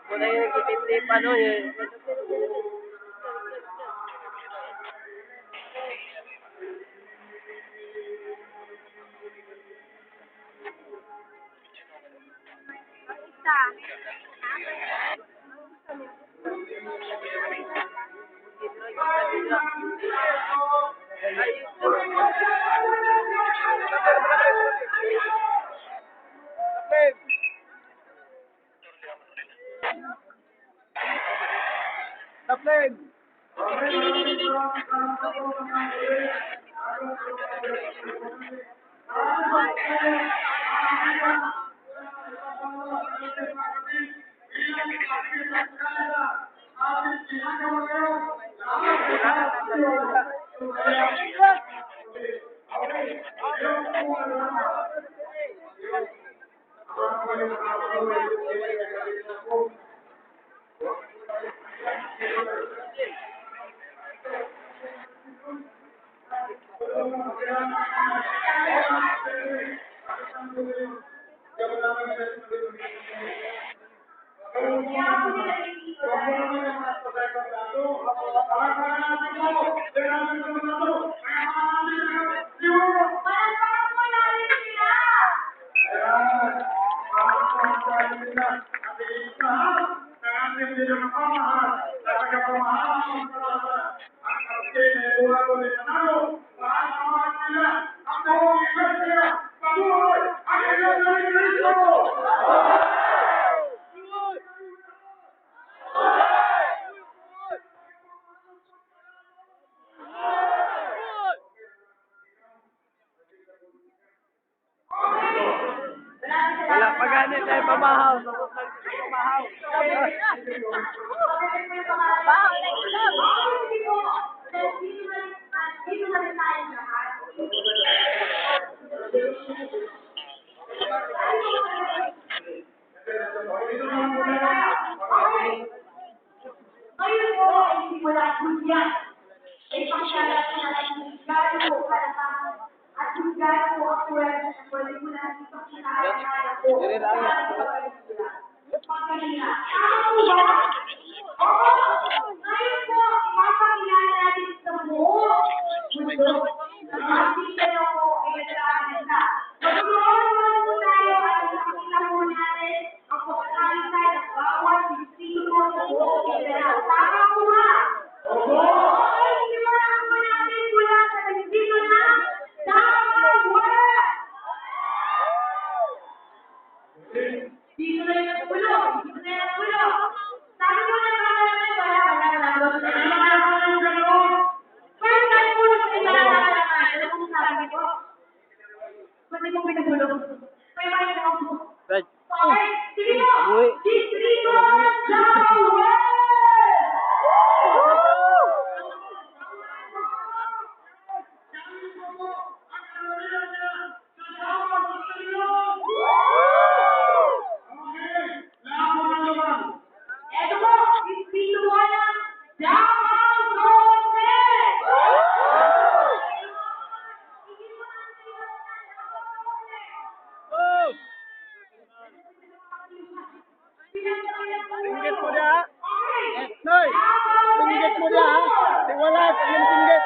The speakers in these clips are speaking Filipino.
Muna yung nagtitip ano eh. Taplin! Wala pa ganit tayo pamahaw. Pamahaw. Bahaw na itlog. Dito na rin tayo lahat. Ngayon po ay simula po yan. Ay pagkalat na natin gano'n po kalakang at kung gano'n po ang pwede na pwede mo natin ipagkakala po. Pagkalina. Ngayon po, mapakilala natin sa buo. Mundo. Nakakita na po ay nagkakalit na. Magkaroon naman po tayo at nakakita po natin ang pagkakalita ng bawat distrito sa buong Mindanao. Tama po ba? Okay, simulan po natin mula sa distrito ng Davao West. Dito na yung ulo. Dito na yung ulo. Sabi mo na pangalaman, wala. First time po na sa pangalaman. Ano kung sabi ko? Pwede mong pinagulong. May mga ito po. Okay, sige po. Distrito ng Davao West. Ito po, distrito po ng Davao Norte. Singgit mo na. Noy, singgit mo na. Wala sa yung singgit.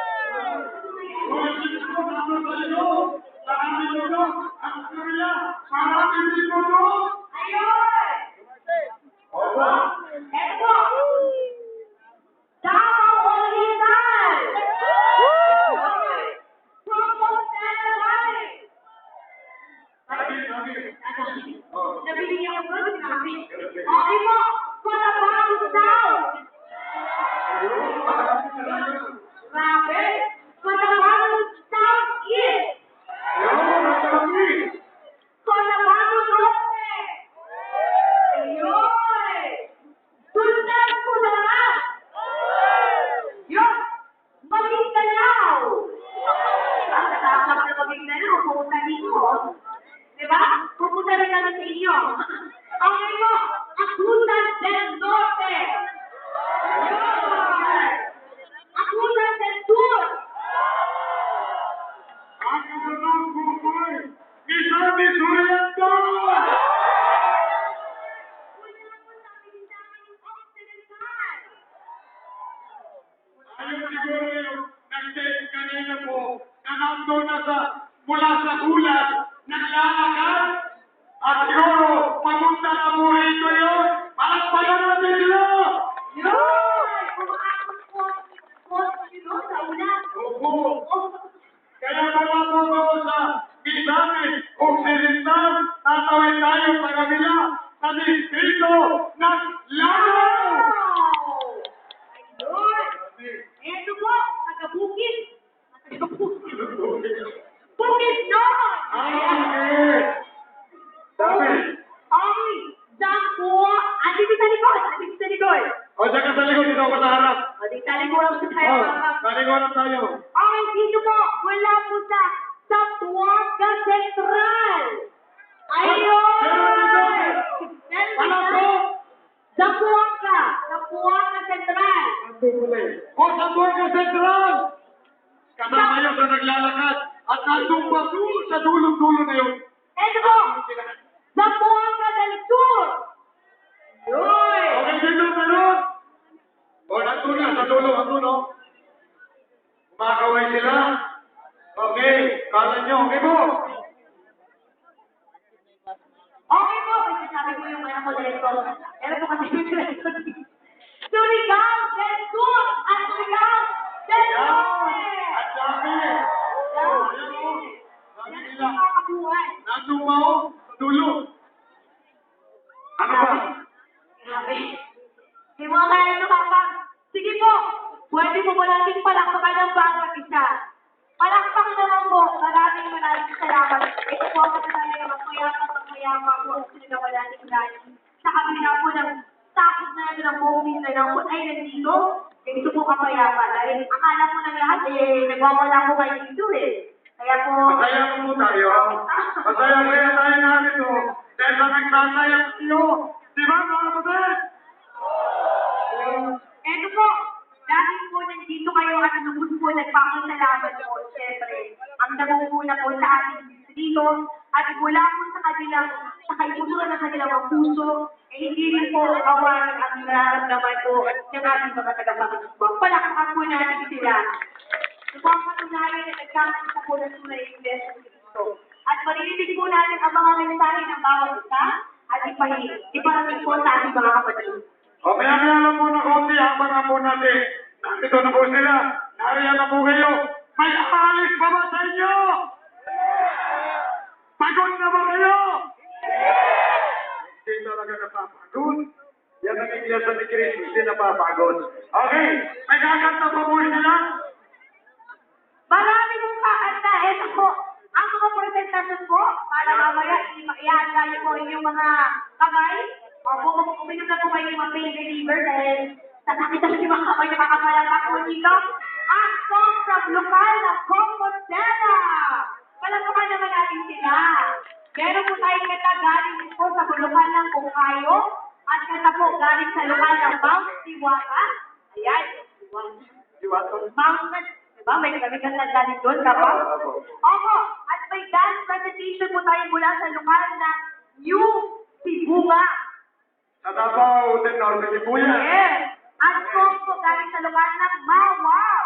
Ayun siguro yung nag-send kanina po na nandun na mula sa gulat, naglalakad. At siguro, papunta na po rito yun. Palakpakan natin sila! Yun! Kumakapos po yun sa ulan. Opo. Kaya mula po doon sa Misamis, Occidental, tatawid tayo sa kabila sa distrito ng Lanao! Ayun! Eto po, taga-bukid. Bukid noon! Okay. Sabi, Okay, Dampo, andito sa likod, o siya ka sa likod, dito ako sa harap. Andito sa likod ako sa tayo, O, mga. sa likod na tayo. Okay, dito po, wala po sa Zamboanga Central. Ayun! Ano po? Zamboanga Central. O sa Buanga Central! Kasama yun sa naglalakad at nandun pa doon sa dulo-dulo na yun. Eto po, Zamboanga del Sur. Yun! Okay, dito, meron. O, nandun na, sa dulo, nandun, o. Kumakaway sila. Okay, kala nyo, okay po. Okay po, kasi sabi ko yung mga moderator. Pero po kasi yung moderator. Surigao del Sur at Surigao del Yan, Norte. at dami. O, ayan, o. Dami Yan nila. ang makakabuhay. Nandun pa, o, sa dulo. Ano ba? Grabe. Hindi mo kaya nakapag. Sige po, pwede mo ba natin palakpakan ng bawat isa? Palakpakan naman po. Maraming salamat. Ito po ang talaga magmayama po ang sinagawa natin dahil sa kabila po ng takot na natin ng COVID na lang po ay nandito. Ito po kapayapa dahil akala po ng lahat nagwawala po kayo dito Kaya po... Masaya po tayo. Masaya tayo narito. Dahil sa nagsasayang iyo. Di ba, mga kapatid? Eto po, dahil po nandito kayo at lubos po nagpapasalamat po, siyempre, ang nangunguna po sa ating distrito at mula po sa kanilang, sa kaibuturan ng kanilang mga puso, hindi rin po kawalan ang nararamdaman po ng ating mga tagapagpapag. Palakpakan po natin sila. Ito po ang patunayan na nagkakita po ng tunay ng Iglesia ni Cristo. At maririnig po natin ang mga mensahe ng bawat isa at iparating po sa ating mga kapatid. O kaya lang po na konti, habang na po natin. Nandito na po sila. Nariyan na po kayo. May aalis pa ba sa inyo? Pagod na ba kayo? Hindi talaga napapagod. Yan ang Iglesia ni Cristo, hindi napapagod. Okay, may kakanta pa po sila. Marami pong kakanta. Ito po, ang mga presentasyon po, para mamaya ihanda niyo po inyong mga kamay. O kung uminom na po kayo ng mga pain reliever dahil sasakit na yung mga kamay na kakapalapak po dito. Ang song from lokal na Compostela. Palagpakan naman natin sila. Meron po tayong kanta galing po sa lokal ng Bukayo at kanta po galing sa lokal ng Mount Tiwata. Ayan, Mount diba? May kanta galing doon, kapag? Opo, at may dance presentation po tayo mula sa lokal na New Sibunga. Sa Davao del Norte ni Buya. Yes! At song po galing sa lokal ng Mawaw.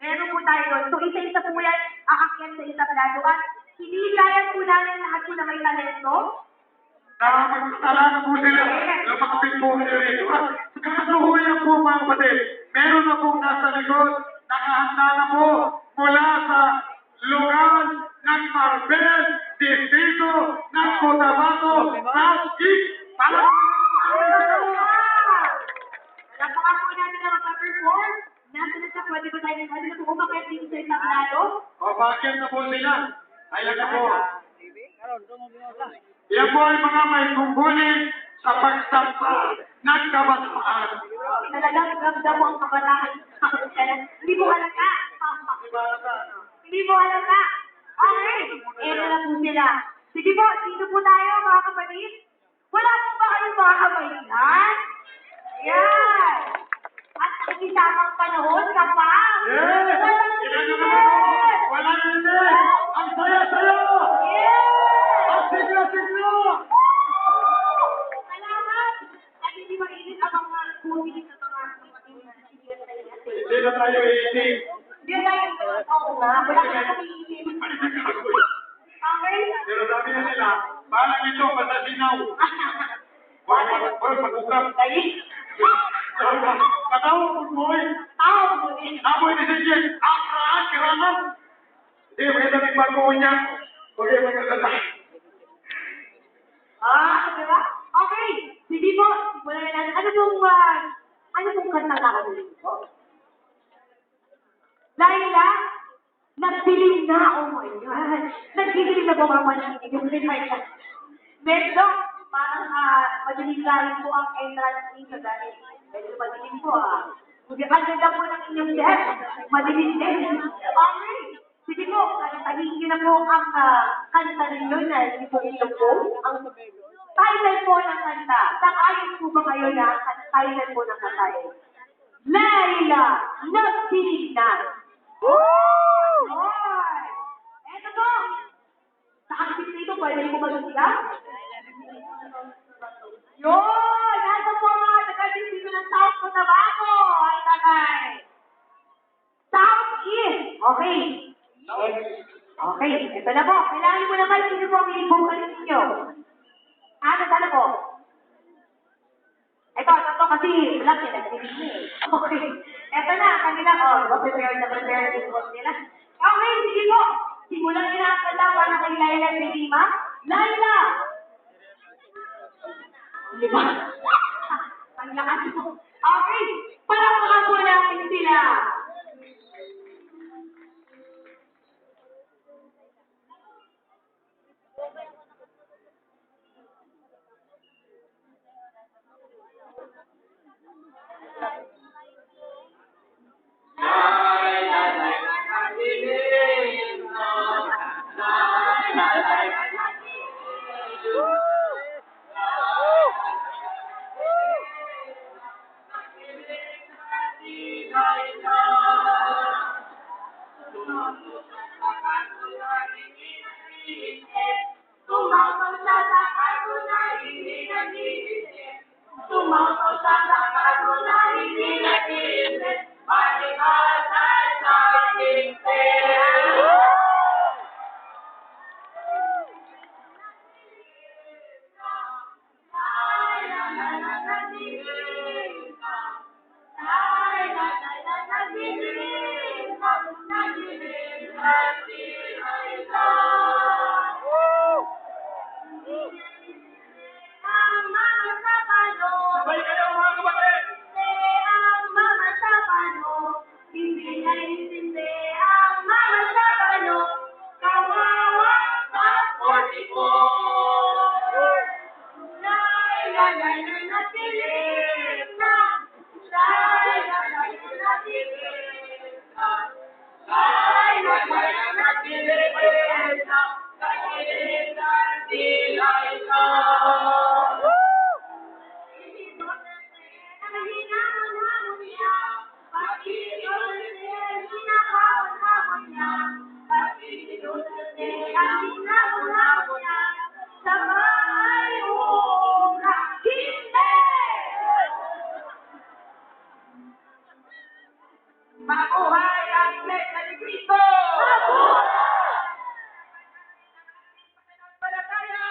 Meron po tayo doon. So, isa-isa po yan aakyat sa isang lado. At hinihilayan po namin lahat po na may talento. Magkasalanan po sila. Lumapit po kayo rito. Kasaluhuyan po mga kapatid. Meron na pong nasa likod. Nakahanda na po mula sa lokal ng Marbel, distrito ng Cotabato, Southeast. Napaka po natin na mag-perform. Nasa na siya, pwede na po umakit dito sa isang lado. O, bakit na po sila? Ayan na po. Yan po ay mga may tungkulin sa pagsampa ng kabataan. Talagang ramdam mo ang kabataan. Hindi mo halata. Hindi mo halata. Okay, eto na po sila. Sige po, dito po tayo mga kapatid. Wala po ba kayong mga kamailan? Ayan. At nakikisamang panahon ka pa. Yes! Walang Ilan na limit. naman po? Walang limit! Ang saya-saya! Yes! Ang sigla-sigla! Salamat! At hindi mainit ang mga kunin sa mga kapatid na sige sa inyo. Hindi Hindi na tayo iisip. Hindi tayo, oo nga, wala ka kumiisip. Okay? Pero sabi na nila, parang ito, basta sinaw. Wala, pag-usap. Dali. Katawa po mo eh. Tao mo din. Amoy ni si Jen, akraan, kirangan. Hindi, may daming bago niya. Okay, magkakata. Di ba? Okay. Sige po, simulan na natin. Ano pong kanta kakalimutin po? Laila, nagdilim na, oh my God. Nagdilim na bumapansin yung remark na. Medyo, parang madilim lang po ang entrance dito dahil medyo madilim po Hindi ka ganda po ng inyong death. Madilim din. Okay. Sige po, tahingin na po ang kanta ninyo na hindi po ito po. Ang title po ng kanta. Sang-ayon po ba kayo na title po ng kanta? Laila, nagdilim na. Alright. Eto po. Sa akit na ito, pwede mo mag-siya? Yun! Nasa po mga taga-dito ng South Cotabato. Ay, tagay. South East. Okay. Okay, ito na po. Kailangan mo naman sino po ang i-vocalist ninyo. Sana po. Ito kasi wala sila. Okay. Ito na, kanila. Prepare yung voice nila. Okay, sige po. Simulan nila ang kanta para kay Laila at Lima. Laila! Di ba? Ang lakas po. Okay, para po natin sila. Sabay kayo mga kapatid! Mabuhay ang Iglesia ni Cristo! Palataya!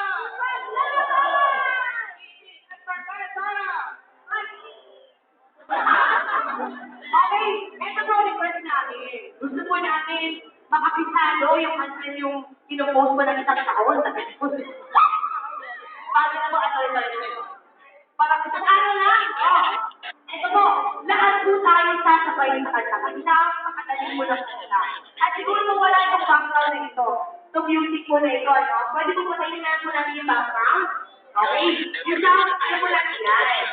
Okay, ito po request namin. Gusto po namin makapisado yung answer yung pinopost mo ng isang taon. Bago na po, parang isang araw lang. Ito po, lahat po tayo sasabay sa kanta. Kasi napakagaling mo ng kanta. At siguro kung wala itong background na ito, itong music po na ito, no? Pwede po patayin na po natin yung background. Okay? Yung sound, ano mo lang yan.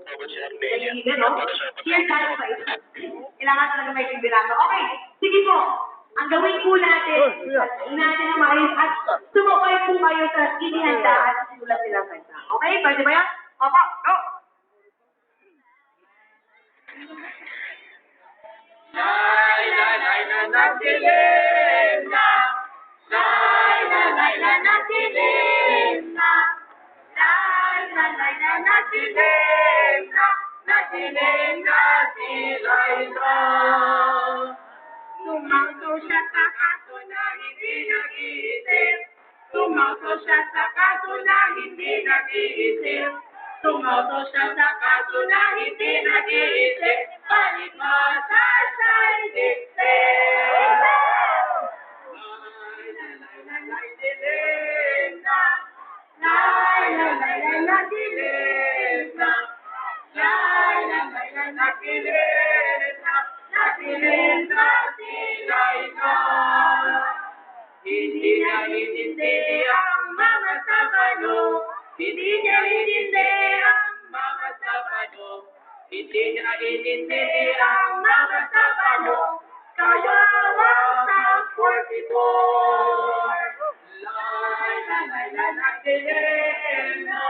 Nagiging, no? Here, God, kailangan talaga may vibrato. Okay, sige po. Ang gawin po natin, natin ang maayos at sumukay po kayo sa inihanda at simulan silang kanta. Okay? Pwede ba yan? Opo, go! Laila, nagdilim na. Laila, nagdilim na. Laila, nagdilim na. nagdilim na sila'y na. Tumangso siya sa kaso na hindi nag-iisip. Tumangso siya sa kaso na hindi nag-iisip. Tumangso siya sa kaso na hindi nag-iisip. Balik masal sa isip. Dilim na. Dilim na. Dilim na sila'y na. Hindi niya inindi ang mga sabado. Hindi niya inindi ang mga sabado. Hindi niya inindi ang mga sabado. Kawawa sa 44. Dilim na.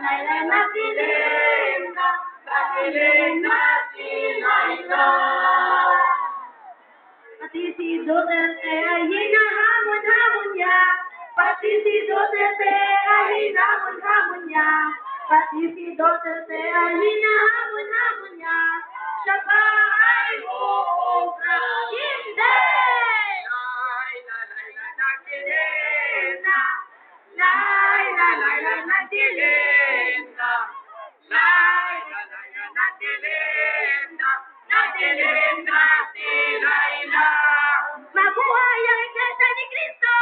Dilim na. Dilim na sila'y na. Pati si Duterte ay hinahamon-hamon niya. Pati si Duterte ay hinahamon-hamon niya. Pati si Duterte ay hinahamon-hamon niya. Siya ba ay uubra? Hindi! Nagdilim na. Nagdilim na. Nagdilim na sila'y na. Mabuhay ang Iglesia ni Cristo!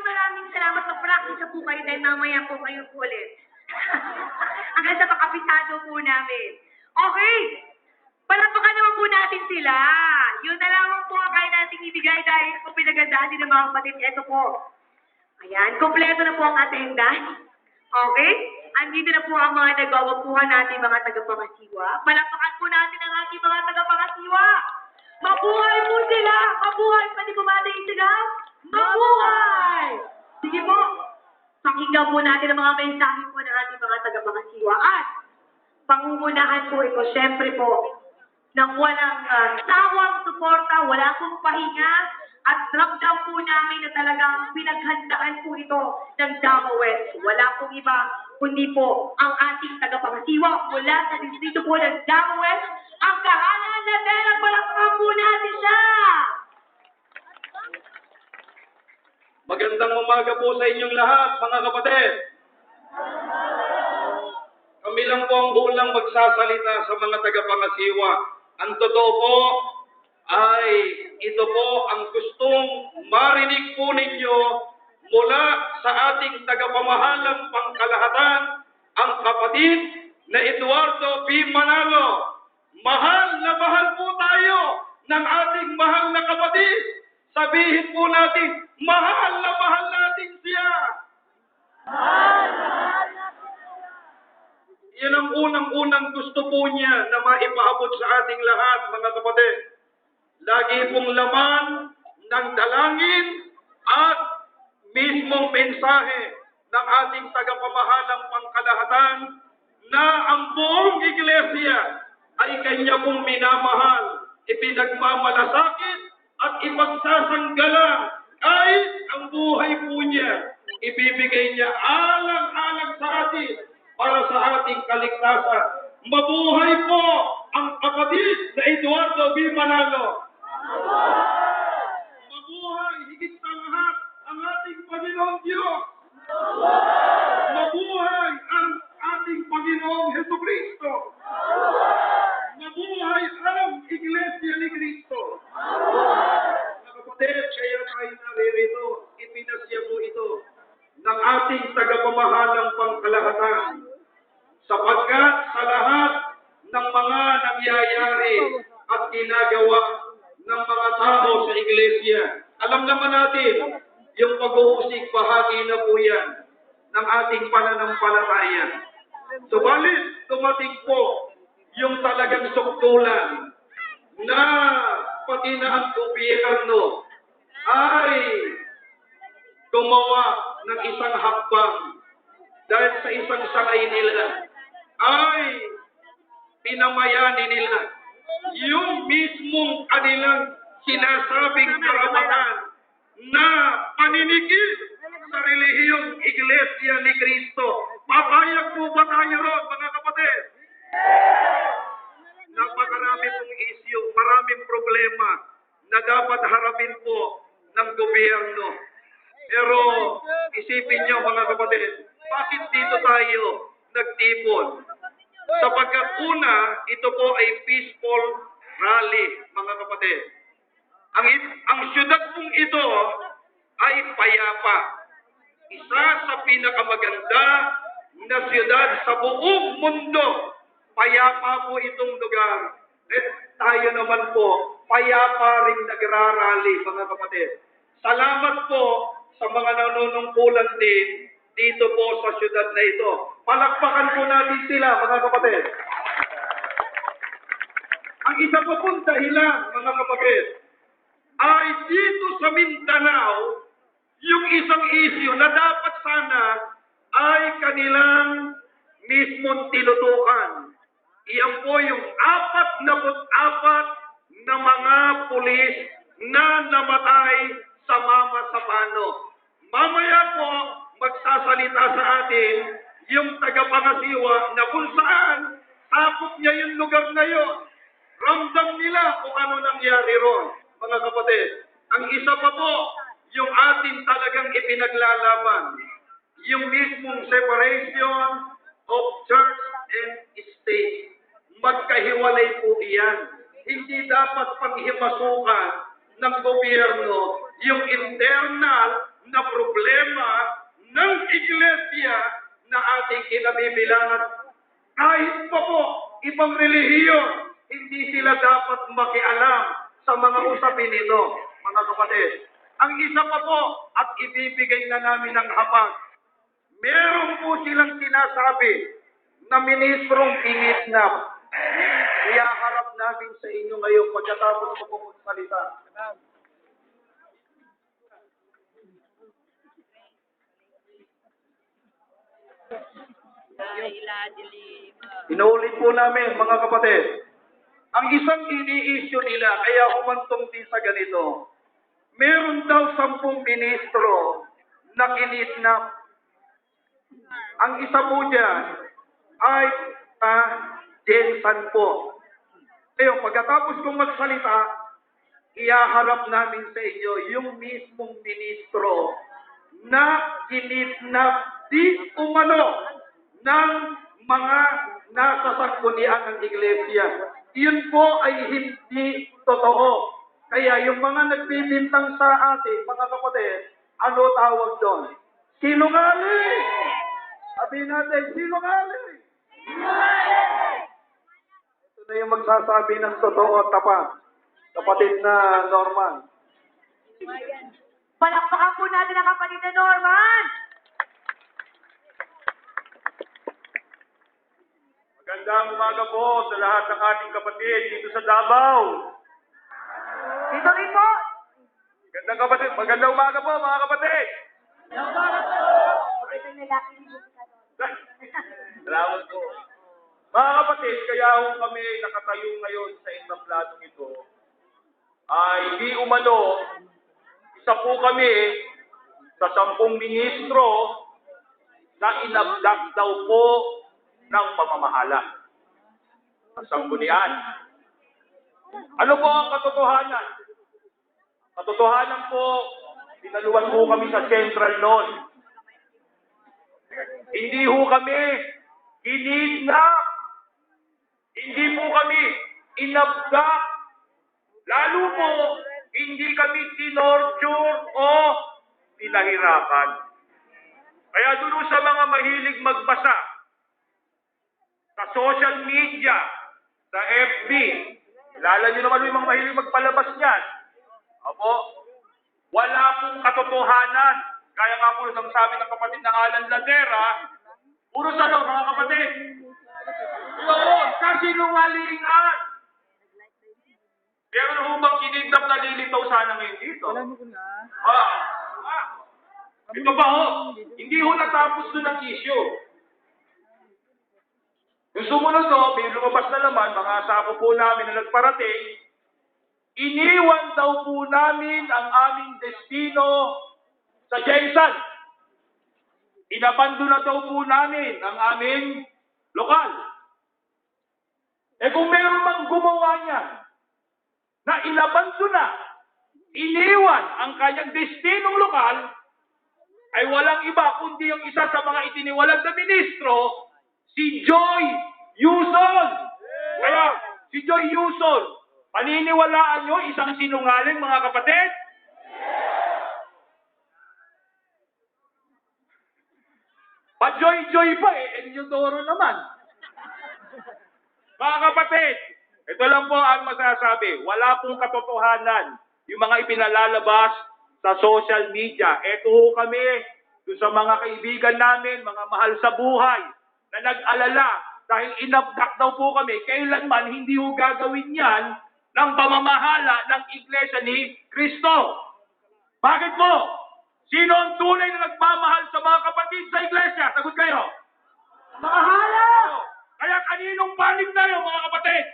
Maraming salamat sa practice po kayo dahil mamaya po kayo ulit. Hanggang sa makapisado po namin. Okay, palapakan naman po natin sila. Yun na lamang po ang kaya nating ibigay dahil kung pinagandaan din ng mga kapatid. Ito po. Ayan, kompleto na po ang atenda. Okay? Andito na po ang mga nagwawapuhan natin mga tagapangasiwa. Palapakan po natin ang ating mga tagapangasiwa. Mabuhay po sila! Mabuhay! Pwede bumatay sila? Mabuhay! Sige po. Pakinggan po natin ang mga mensahe po ng ating mga tagapangasiwa. At pangungunahan po ito, syempre po, nang walang sawang suporta, wala pong pahinga, at ramdam po namin na talagang pinaghandaan po ito ng Davao West. Wala pong iba, kundi po ang ating tagapangasiwa mula sa distrito po ng Davao West, ang kahanan na Dela. Palakpakan po natin siya! Magandang umaga po sa inyong lahat, mga kapatid. Kami lang po ang unang magsasalita sa mga tagapangasiwa. Ang totoo po ay ito po ang gustong marinig po ninyo mula sa ating tagapamahalang pangkalahatan, ang kapatid na Eduardo B. Manalo. Mahal na mahal po tayo ng ating mahal na kapatid. Sabihin po natin, mahal na mahal natin siya. Yan ang unang-unang gusto po niya na maipaabot sa ating lahat, mga kapatid. Lagi pong laman ng dalangin at mismong mensahe ng ating tagapamahalang pangkalahatan na ang buong iglesia ay kanya pong minamahal, ipinagmamalasakit at ipagsasanggalang kahit ang buhay po niya, ibibigay niya alang-alang sa atin para sa ating kaligtasan. Mabuhay po ang kapatid na Eduardo B. Manalo. Mabuhay higit sa lahat ang ating Panginoong Diyos. Mabuhay ang ating Panginoong Jesucristo. Mabuhay ang Iglesia ni Cristo. Mga kapatid, kaya tayo naririto, ipinasya po ito ng ating tagapamahalang pangkalahatan sapagkat sa lahat ng mga nangyayari at ginagawa ng mga tao sa Iglesia. Alam naman natin, yung pag-uusig bahagi na po yan ng ating pananampalataya. Subalit, dumating po yung talagang sukdulan na pati na ang gobyerno ay gumawa ng isang hakbang dahil sa isang sakay nila ay pinamayani nila kanilang sinasabing karapatan na paninikid sa relihiyong Iglesia ni Cristo. Papayag po ba tayo ron, mga kapatid? Napakarami pong issue, maraming problema na dapat harapin po ng gobyerno. Pero isipin nyo, mga kapatid, bakit dito tayo nagtipon? Sapagkat una, ito po ay peaceful rally, mga kapatid. Ang syudad pong ito ay payapa. Isa sa pinakamaganda na syudad sa buong mundo. Payapa po itong lugar. Tayo naman po, payapa rin nagrarally, mga kapatid. Salamat po sa mga nanunungkulan din dito po sa syudad na ito. Palakpakan po natin sila, mga kapatid. Ang isa pa pong dahilan, mga kapatid, ay dito sa Mindanao, yung isang issue na dapat sana ay kanilang mismong tinutukan. Iyan po yung 44 na mga pulis na namatay sa Mama Sapano. Mamaya po, magsasalita sa atin yung tagapangasiwa na kung saan takot niya yung lugar na yun. Ramdam nila kung ano nangyari ron, mga kapatid. Ang isa pa po, yung atin talagang ipinaglalaban, yung mismong separation of church and state. Magkahiwalay po iyan. Hindi dapat panghimasukan ng gobyerno yung internal na problema ng iglesia na ating kinabibilangan. Kahit pa po, ibang relihiyon, hindi sila dapat makialam sa mga usapin nito, mga kapatid. Ang isa pa po, at ibibigay na namin ng hapag, meron po silang sinasabi na ministrong kinidnap. Iyaharap namin sa inyo ngayon pagkatapos ko po magsalita. Inuulit po namin, mga kapatid, ang isang ini-issue nila, kaya humantong din sa ganito, meron daw 10 ministro na kinidnap. Ang isa po dyan ay Jensan po. Ngayon, pagkatapos kong magsalita, iyaharap namin sa inyo yung mismong ministro na kinidnap di umano ng mga nasa sanggunian ng iglesia. Yun po ay hindi totoo. Kaya yung mga nagbibintang sa atin, mga kapatid, ano tawag doon? Sinungaling! Sabihin natin, sinungaling! Ito na yung magsasabi ng totoo at tapat. Kapatid na Norman. Palakpakan po natin ang kapatid na Norman! Magandang umaga po sa lahat ng ating kapatid dito sa Davao. Dito rin po! Magandang umaga po, mga kapatid. Salamat po. Mga kapatid, kaya ho kami nakatayo ngayon sa entablado ito ay di umano, isa po kami sa 10 ministro na inabdak daw po ng pamamahala sa sanggunian. Ano po ang katotohanan? Katotohanan po, dinaluan po kami sa Central noon. Hindi ho kami kinidnap. Hindi po kami inabdak. Lalo po, hindi kami tinorture o pinahirapan. Kaya doon sa mga mahilig magbasa, sa social media, sa FB, kilala niyo naman yung mga mahilig magpalabas niyan. Opo, wala pong katotohanan. Kaya nga po ang sabi ng kapatid na Alan Ladera, puro sa mga kapatid. Yun, kasinungalingan. Pero ho bang kinidnap na lilitaw sana ngayon dito? Ito ba ho? Hindi ho natapos doon ang issue. Yung sumunod ho, may lumabas na naman, mga sako po namin na nagparating, iniwan daw po namin ang aming destino sa Jensan. Inabando na daw po namin ang aming lokal. Kung meron mang gumawa niyan na inabando na, iniwan ang kanyang destinong lokal, ay walang iba kundi yung isa sa mga itiniwalag na ministro, si Joy Yuson. Kaya, si Joy Yuson, paniniwalaan nyo isang sinungaling, mga kapatid? Pa-joy-joy pa Eliodoro naman. Mga kapatid, ito lang po ang masasabi. Wala pong katotohanan yung mga ipinalalabas sa social media. Ito ho kami, doon sa mga kaibigan namin, mga mahal sa buhay, na nag-alala dahil inabdak daw po kami, kailanman hindi ho gagawin yan ng pamamahala ng Iglesia ni Kristo. Bakit po? Sino ang tunay na nagmamahal sa mga kapatid sa Iglesia? Sagot kayo. Mahala! Kaya kaninong panig tayo, mga kapatid?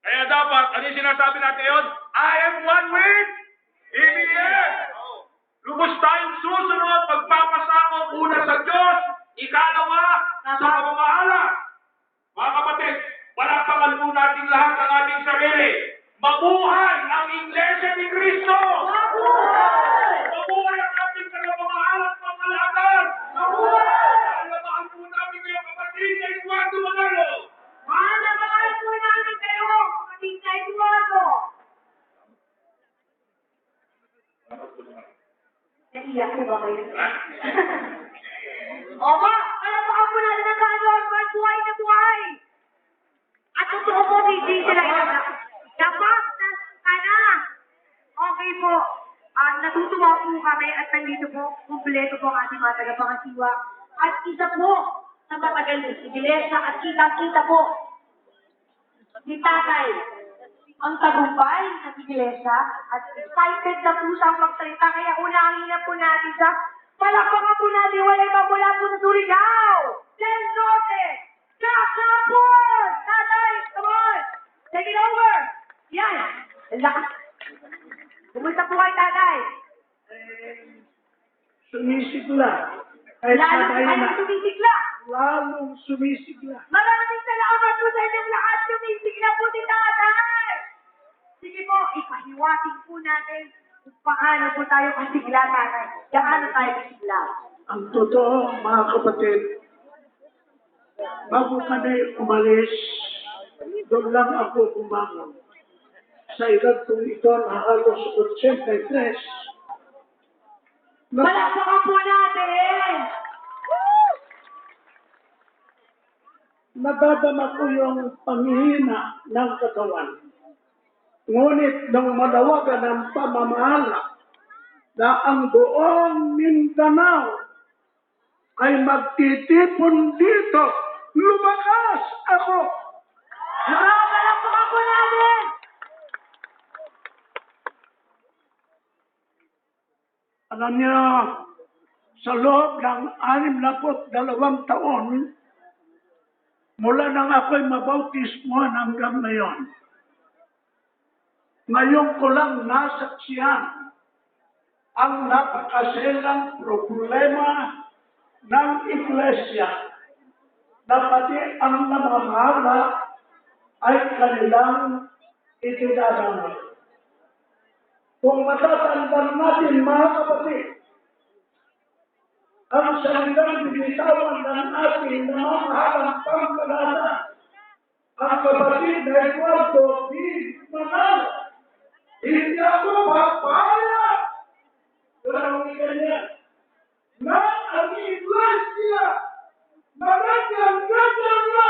Kaya dapat, ano yung sinasabi natin yun? I am one with EBS. Lubos tayong susunod, pagpapasakop, una sa Diyos, ikalawa sa pamamahala. Mga kapatid, palakpakan po natin lahat ang ating sarili. Mabuhay ang Iglesia ni Cristo! Mabuhay! Mabuhay ang ating pamamahala at pangalagan! Mabuhay! Alamahan po namin kayo, kapatid, na Eduardo Manalo! Mahal na mahal po namin kayo, kapatid na Eduardo! Naiyak po ba kayo? Opo, palakpakan po natin ang Lord, buhay na buhay! At totoo po, hindi sila ilalak. Dapat ka na! Okay po, natutuwa po kami at nandito po, kumpleto po ang ating mga tagapangasiwa. At isa po sa matagal ng iglesia at kitang-kita po ni Tatay ang tagumpay ng iglesia at excited na po siyang magsalita. Kaya unahin na po natin siya. Palakpakan po natin, wala iba mula po sa Surigao, Del Norte, Kakapon! Tatay, come on! Take it over! Yan! Lakas! Kumusta po kayo, Tatay? Sumisigla. Kahit Lalo sabay kayo na. sumisigla! Lalong sumisigla. Maraming salamat po sa inyong lahat. Sumisigla po si Tatay! Sige po, ipahiwatig po natin kung paano po tayo kasigla, Tatay. Gaano tayo kasigla? Ang totoo, mga kapatid, bago kami umalis, doon lang ako bumangon. Sa edad kong ito na halos 83, Palakpakan po natin! nadadama ko yung panghihina ng katawan. Ngunit nang manawagan ng pamamahala na ang buong Mindanao ay magtitipon dito, lumakas ako. Palakpakan po natin! Alam niyo, sa loob ng 62 taon, mula nang ako'y mabautismuhan hanggang ngayon, ngayon ko lang nasaksihan ang napakaselang problema ng Iglesia na pati ang namamahala ay kanilang itinadama. Kung matatandaan natin, mga kapatid, ang salitang binitawan ng ating namamahalang pangkalahatan, ang kapatid na Eduardo B. Manalo, hindi ako papayag. Pero ganyan, na ang Iglesia na ganyan na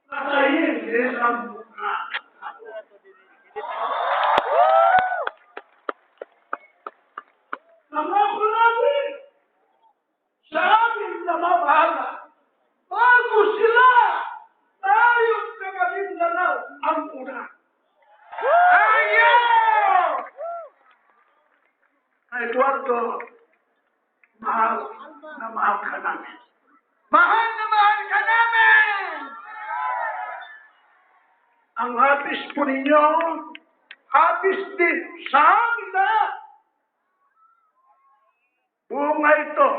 patayin din ang mukha. Nangako natin sa aming namamahala, bago sila, tayong taga-Mindanao ang una. Ayaw! Eduardo, mahal na mahal ka namin. Mahal na mahal ka namin! ang habis po ninyo, habis din sa amin lahat. Bunga ito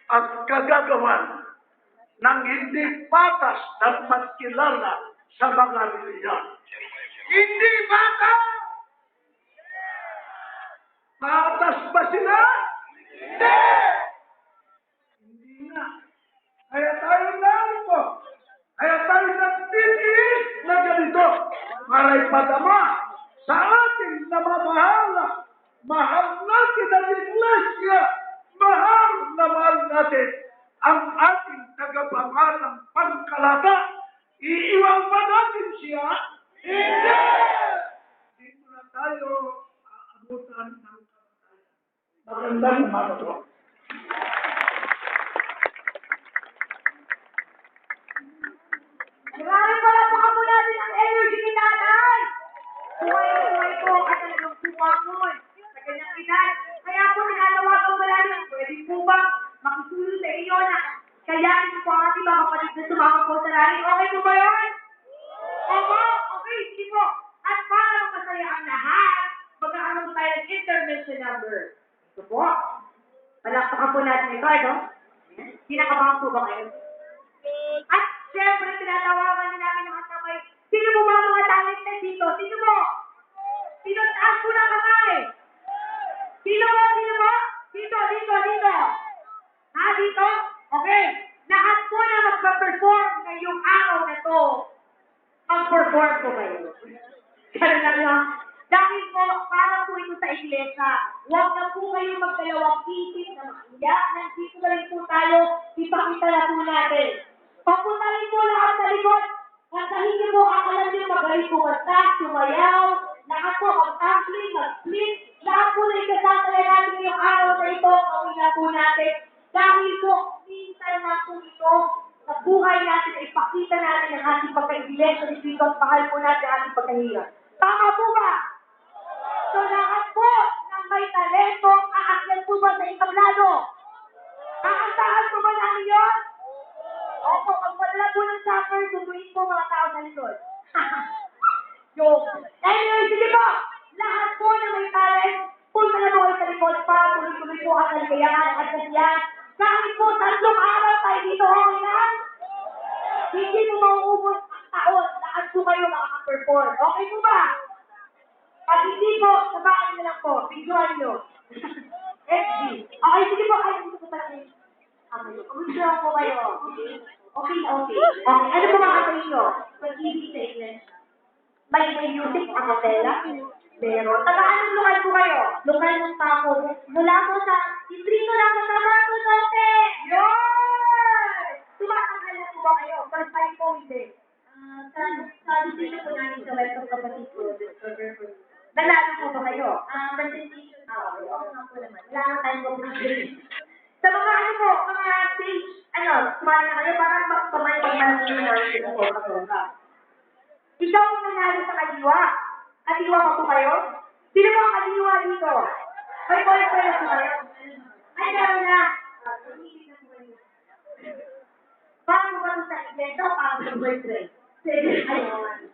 at kagagawan ng hindi patas at magkilala sa mga reliyon. Hindi patas! Patas ba sila? Hindi! Hindi nga. Kaya tayo narito. Kaya tayo nagtitiis na ganito para ipadama sa ating namamahala. Mahal natin ang iglesia. Mahal na mahal natin ang ating tagapamahalang pangkalata. Iiwan ba natin siya? Hindi! Dito na tayo aabutan ng kamatayan. Magandang umaga po. Maraming palakpakan po natin ang energy ni nanay. Buhay po at talagang bumangon sa kanyang edad. Kaya po ninanawagan mo natin, pwede po bang makitulong sa iyo na kayanin po ang ating mga kapatid na sumama po sa rally. Okay po ba yun? Opo? Okay, sige po. At para masaya ang lahat, magkakaroon po tayo ng intermission number. Ito po. Palakpakan po natin ito, ito. Kinakabahan po ba kayo? At siyempre, tinatawagan din namin ang kamay. Sino po ba ang mga talented dito? Sino po? Sino? Taas po ng kamay. Sino po? Sino po? Dito, dito, dito. Ha, dito? Okay. Lahat po na magpa-perform ngayong araw na to. Mag-perform po kayo. Ganun lang yun. Dahil po, para po ito sa iglesia, huwag na po kayong magdalawang isip na maiyak. Nandito na rin po tayo, ipakita na po natin. Papunta rin po lahat sa likod. At hindi po akalan nyo magaling kumanta, sumayaw, lahat po mag-sampling, mag-split, lahat po na ikasasaya natin ngayong araw na ito, gawin na po natin. Dahil po, minsan na po ito, sa buhay natin, ay ipakita natin ang ating pagkaibigan sa dito at pahal po natin ang ating pagkahirap. Tama po ba? So lahat po ng may talento, aakyat po ba sa entablado? Aasahan po ba namin yun? Opo, pag wala po ng supper, tumuin po mga tao sa likod. Joke. Anyway, sige po. Lahat po na may talent, punta na po kayo sa likod para tuloy-tuloy po ang kaligayahan at kasiyahan. Kahit po 3 araw tayo dito, okay lang? Hindi po mauubos ang taon. Lahat po kayo makaka-perform. Okay po ba? Pag hindi po, sabahin na lang po. Videoan nyo. FG. Okay, sige po. Ay, hindi po pala kayo. Kumusta po kayo? Okay, okay. Ano po mga kasayin nyo? Pag-ibig sa iglesia. May music ang kapela? Meron. Tagaan ng lokal po kayo? Lokal ng Paco. Mula po sa distrito ng Cotabato Norte. Yun! Tumatanggal na po ba kayo? First time po hindi. Sa distrito po namin sa Welcome Kapatid po. Nanalo po ba kayo? Presentation. Okay, okay nga po naman. Wala nga tayong competition. Sa mga ano po, mga stage, sumali na kayo para pagmalaki ng mga ikaw ang nanalo sa kaliwa. Kaliwa pa po kayo? Sino po ang kaliwa dito? May boyfriend po kayo? Ay, meron na. Paano ba ito sa iglesia? Paano sa boyfriend? Sige, ayun.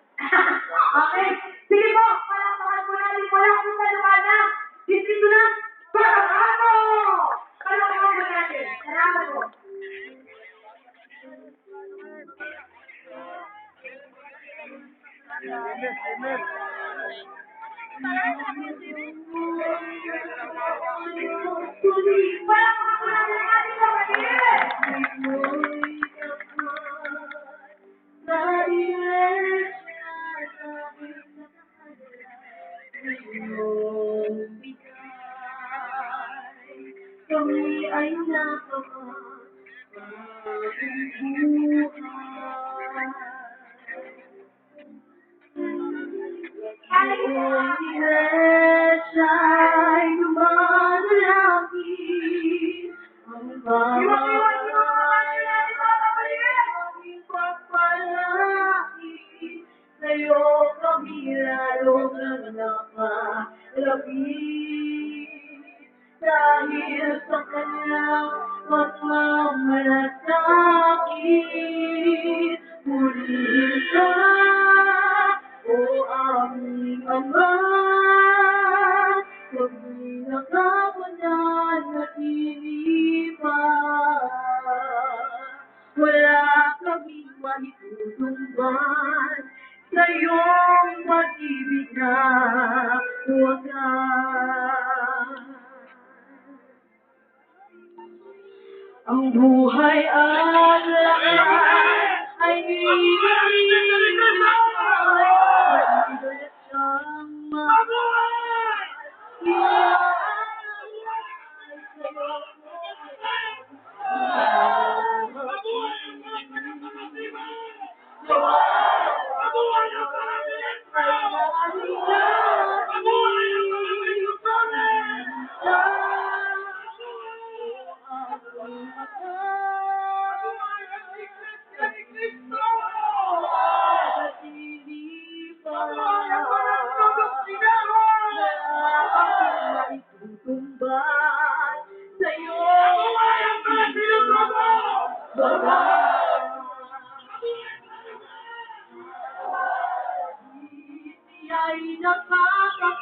Okay? Sige po, palakpakan po natin mula po sa lugar na distrito ng Cotabato! Palakpakan po natin. Salamat po. Palakpakan po natin ang ating kapatid! Kami ay ay lumalaki ang pagpalaki sa'yo kami lalong napakalapit dahil sa kanyang pagmamalasakit. Purihin ka, O sa iyong pag-ibig na wagas. Ang buhay at lakas ay ibigay at siyang mabuhay. Ay nakakagat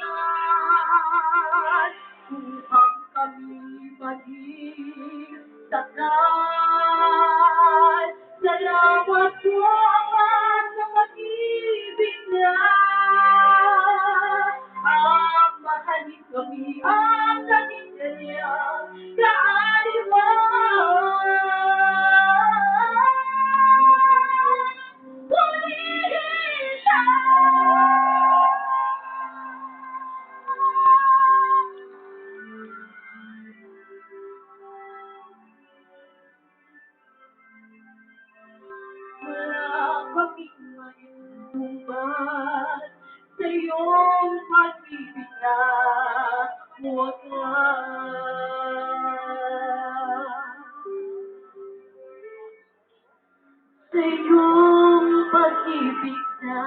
upang kami maging tagal. Salamat po Ama sa pag-ibig na ang mahalin kami ang naging kanyang kaaliwan. Purihin siya! Wala kaming maiubat sa iyong pag-ibig na wagas. Sa iyong pag-ibig na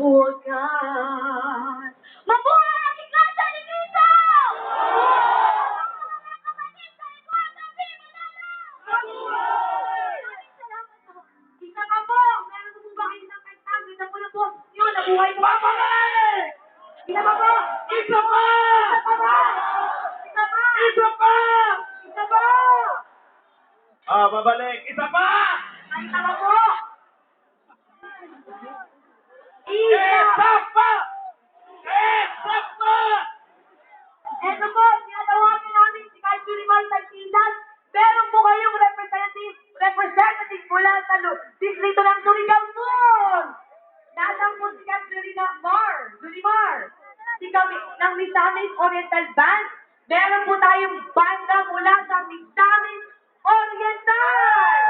wagas. Mabuhay ang Iglesia ni Cristo! Isa pa po, meron po ba kayo ng kantang? Isa po na po, yun, nabuhay po. Isa pa po! Isa pa! Isa pa ba? Isa pa! Isa pa! Isa pa! Babalik. Isa pa! Isa pa po! Isa pa! Isa pa! Eto po, tinatawagan namin si Kahit Julimar Tagsilas. Meron po kayong representative mula sa distrito ng Surigao Sur. Nasaan po si Kahit Julimar. Si kami ng Misamis Oriental Band. Meron po tayong banda mula sa Misamis Oriental.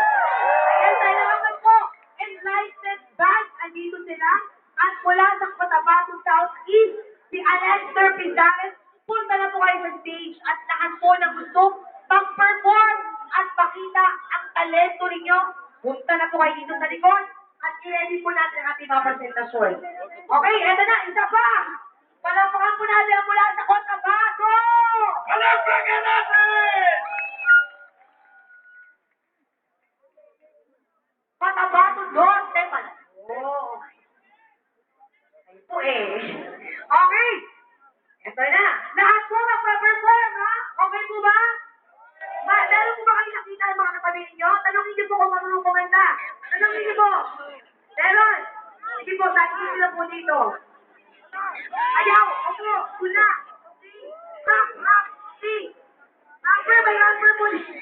Ayan, salamat po. Enlightened Band, andito sila. At mula sa Cotabato Southeast, si Alexander Pizares. Punta na po kayo sa stage at lahat po na gusto mag-perform at pakita ang talento ninyo. Punta na po kayo dito sa likod at i-ready po natin ang ating mga presentasyon. Okay, eto na, isa pa! Palapakan po natin ang mula sa Cotabato! Palagpagan natin! Cotabato Norte pala. Oh, ay po eh. Okay! Eto na. Lahat po magpa-perform, ha? Okay po ba? Meron po ba kayo nakita ng mga katabi ninyo? Tanongin niyo po kung marunong kumanta. Tanongin niyo po. Meron. Sige po, sakin sila po dito. Ayaw, opo, hula. Rap, rap, sing. Rapper, may rapper po dito.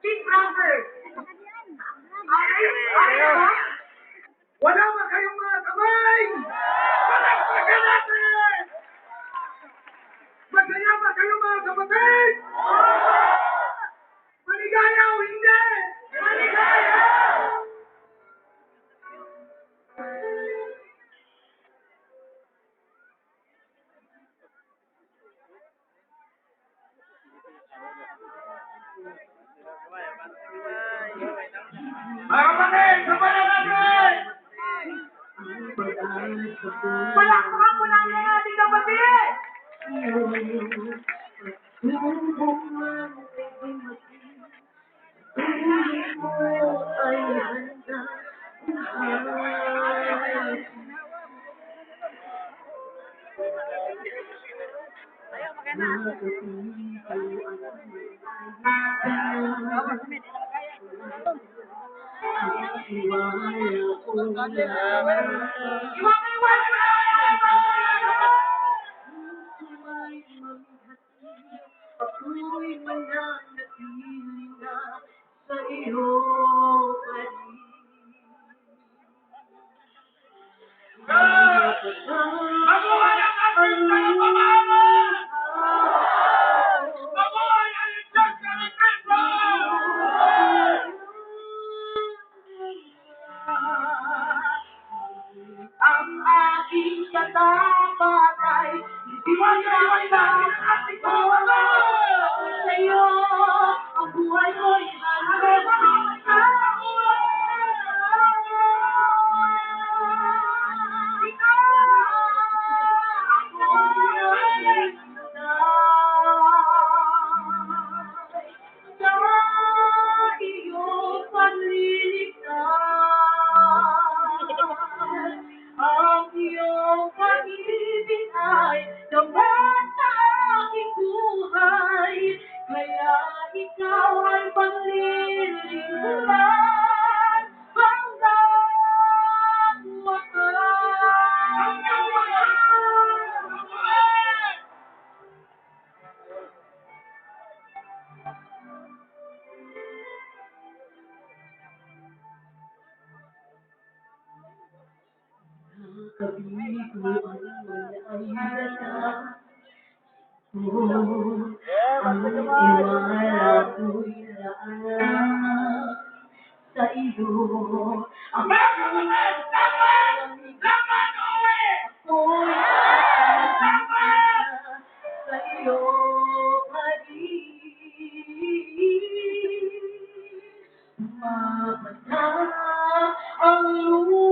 Sing rapper. Okay, okay po? Wala ba kayong mga kamay? Palagpagan natin! Masaya ba kayo mga kapatid? Maligaya o hindi? Maligaya! Mga kapatid, sabay na natin! Palakpakan po natin ang ating kapatid! Iwan mo na! Ako'y mananatili na sa iyo pa rin. Mabuhay ang ating tagapamahalan! Mabuhay ang Diyos na ni Kristo! Ang aking katapat ay hindi Iwan ang ating tagapamahalan! sa iyo. Ang buhay ko'y ang iyong pag-ibig ay dapat sa aking buhay, kaya ikaw ay paglilingkuran hanggang wakas. Kabigo ang malaya ang iwala ko'y laan sa iyo. Ang Laman! Uwi! ako'y sa iyo pa rin. Mapatay ang lupa